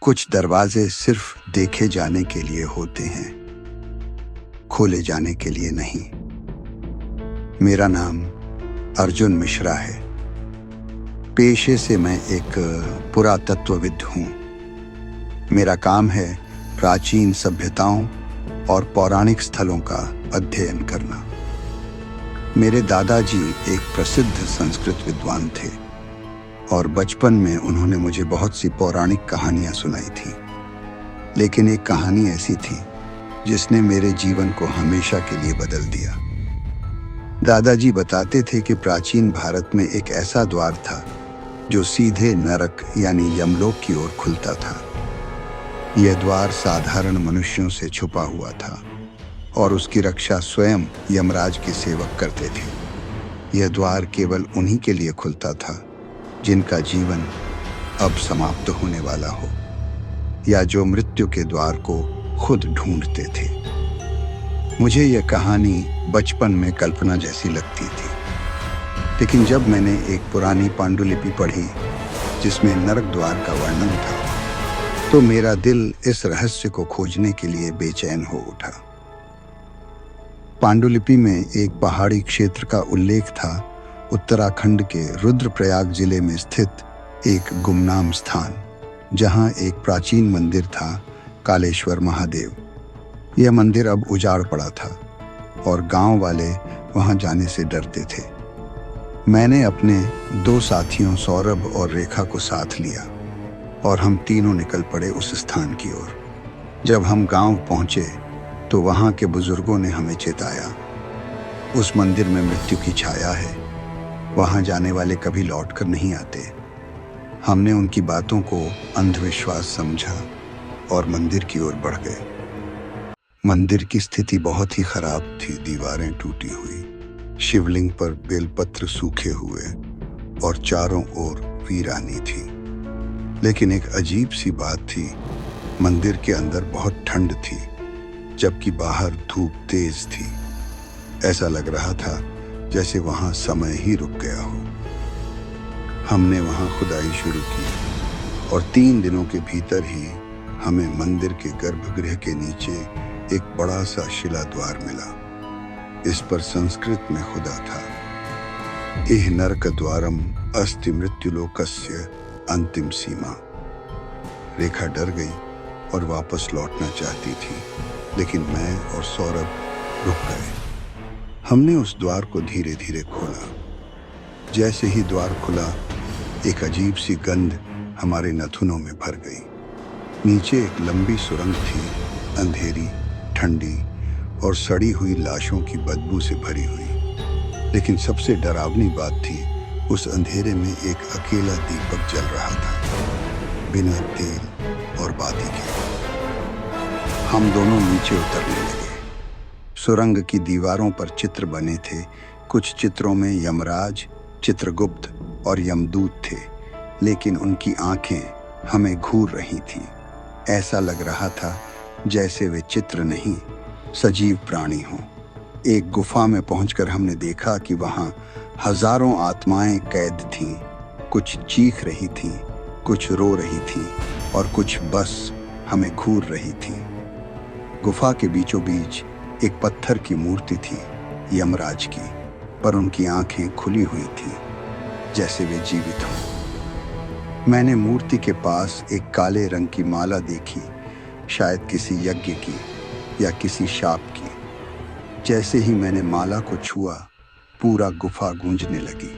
कुछ दरवाजे सिर्फ देखे जाने के लिए होते हैं, खोले जाने के लिए नहीं। मेरा नाम अर्जुन मिश्रा है। पेशे से मैं एक पुरातत्वविद हूँ। मेरा काम है प्राचीन सभ्यताओं और पौराणिक स्थलों का अध्ययन करना। मेरे दादाजी एक प्रसिद्ध संस्कृत विद्वान थे और बचपन में उन्होंने मुझे बहुत सी पौराणिक कहानियां सुनाई थी। लेकिन एक कहानी ऐसी थी जिसने मेरे जीवन को हमेशा के लिए बदल दिया। दादाजी बताते थे कि प्राचीन भारत में एक ऐसा द्वार था जो सीधे नरक यानी यमलोक की ओर खुलता था। यह द्वार साधारण मनुष्यों से छुपा हुआ था और उसकी रक्षा स्वयं यमराज के सेवक करते थे। यह द्वार केवल उन्हीं के लिए खुलता था जिनका जीवन अब समाप्त होने वाला हो, या जो मृत्यु के द्वार को खुद ढूंढते थे। मुझे यह कहानी बचपन में कल्पना जैसी लगती थी, लेकिन जब मैंने एक पुरानी पांडुलिपि पढ़ी जिसमें नरक द्वार का वर्णन था, तो मेरा दिल इस रहस्य को खोजने के लिए बेचैन हो उठा। पांडुलिपि में एक पहाड़ी क्षेत्र का उल्लेख था, उत्तराखंड के रुद्रप्रयाग जिले में स्थित एक गुमनाम स्थान, जहां एक प्राचीन मंदिर था, कालेश्वर महादेव। यह मंदिर अब उजाड़ पड़ा था और गांव वाले वहां जाने से डरते थे। मैंने अपने 2 साथियों सौरभ और रेखा को साथ लिया और हम तीनों निकल पड़े उस स्थान की ओर। जब हम गांव पहुंचे तो वहां के बुजुर्गों ने हमें चेताया, उस मंदिर में मृत्यु की छाया है, वहां जाने वाले कभी लौटकर नहीं आते। हमने उनकी बातों को अंधविश्वास समझा और मंदिर की ओर बढ़ गए। मंदिर की स्थिति बहुत ही खराब थी। दीवारें टूटी हुई, शिवलिंग पर बेलपत्र सूखे हुए और चारों ओर वीरानी थी। लेकिन एक अजीब सी बात थी, मंदिर के अंदर बहुत ठंड थी, जबकि बाहर धूप तेज थी। ऐसा लग रहा था जैसे वहां समय ही रुक गया हो। हमने वहां खुदाई शुरू की और 3 दिनों के भीतर ही हमें मंदिर के गर्भगृह के नीचे एक बड़ा सा शिला द्वार मिला। इस पर संस्कृत में खुदा था, इह नरक द्वारम अस्ति मृत्युलोकस्य अंतिम सीमा। रेखा डर गई और वापस लौटना चाहती थी, लेकिन मैं और सौरभ रुक गए। हमने उस द्वार को धीरे धीरे खोला। जैसे ही द्वार खुला, एक अजीब सी गंध हमारे नाखूनों में भर गई। नीचे एक लंबी सुरंग थी, अंधेरी, ठंडी और सड़ी हुई लाशों की बदबू से भरी हुई। लेकिन सबसे डरावनी बात थी, उस अंधेरे में एक अकेला दीपक जल रहा था, बिना तेल और बाती के। हम दोनों नीचे उतरने लगे। सुरंग की दीवारों पर चित्र बने थे। कुछ चित्रों में यमराज, चित्रगुप्त और यमदूत थे, लेकिन उनकी आंखें हमें घूर रही थीं। ऐसा लग रहा था जैसे वे चित्र नहीं, सजीव प्राणी हों। एक गुफा में पहुंचकर हमने देखा कि वहां हजारों आत्माएं कैद थीं। कुछ चीख रही थीं, कुछ रो रही थीं और कुछ बस हमें घूर रही थीं। गुफा के बीचों बीच एक पत्थर की मूर्ति थी, यमराज की, पर उनकी आंखें खुली हुई थीं, जैसे वे जीवित हों। मैंने मूर्ति के पास एक काले रंग की माला देखी, शायद किसी यज्ञ की या किसी शाप की। जैसे ही मैंने माला को छुआ, पूरा गुफा गूंजने लगी।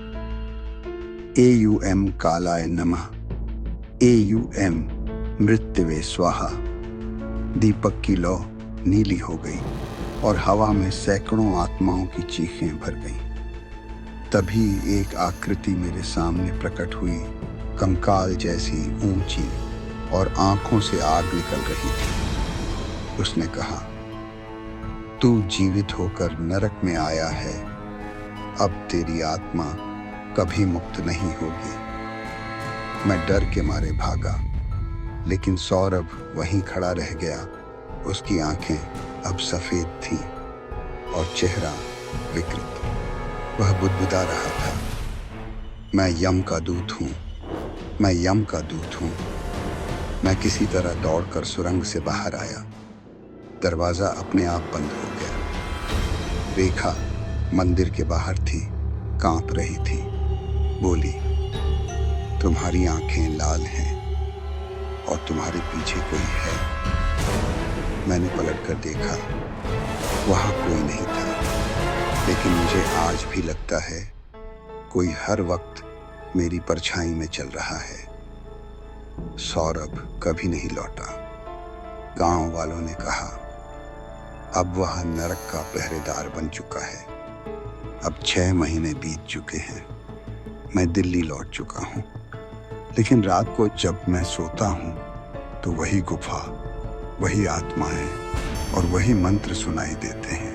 AUM कालाय नमः, AUM मृत्युवे स्वाहा। दीपक की लौ नीली हो गई और हवा में सैकड़ों आत्माओं की चीखें भर गईं। तभी एक आकृति मेरे सामने प्रकट हुई, कंकाल जैसी, ऊंची और आंखों से आग निकल रही थी। उसने कहा, तू जीवित होकर नरक में आया है, अब तेरी आत्मा कभी मुक्त नहीं होगी। मैं डर के मारे भागा, लेकिन सौरभ वहीं खड़ा रह गया। उसकी आंखें अब सफेद थीं और चेहरा विकृत। वह बुदबुदा रहा था, मैं यम का दूत हूँ, मैं यम का दूत हूँ। मैं किसी तरह दौड़कर सुरंग से बाहर आया। दरवाजा अपने आप बंद हो गया। रेखा मंदिर के बाहर थी, कांप रही थी। बोली, तुम्हारी आंखें लाल हैं और तुम्हारे पीछे कोई है। मैंने पलटकर देखा, वहां कोई नहीं था, लेकिन मुझे आज भी लगता है कोई हर वक्त मेरी परछाई में चल रहा है। सौरभ कभी नहीं लौटा। गांव वालों ने कहा, अब वह नरक का पहरेदार बन चुका है। अब 6 महीने बीत चुके हैं। मैं दिल्ली लौट चुका हूँ, लेकिन रात को जब मैं सोता हूँ तो वही गुफा, वही आत्माएं और वही मंत्र सुनाई देते हैं।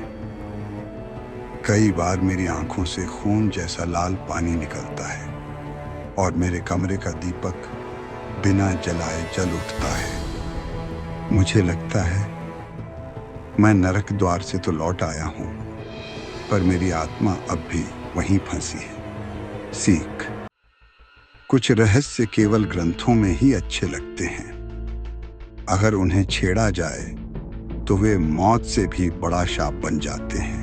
कई बार मेरी आंखों से खून जैसा लाल पानी निकलता है और मेरे कमरे का दीपक बिना जलाए जल उठता है। मुझे लगता है मैं नरक द्वार से तो लौट आया हूं, पर मेरी आत्मा अब भी वहीं फंसी है। सीख, कुछ रहस्य केवल ग्रंथों में ही अच्छे लगते हैं। अगर उन्हें छेड़ा जाए तो वे मौत से भी बड़ा शाप बन जाते हैं।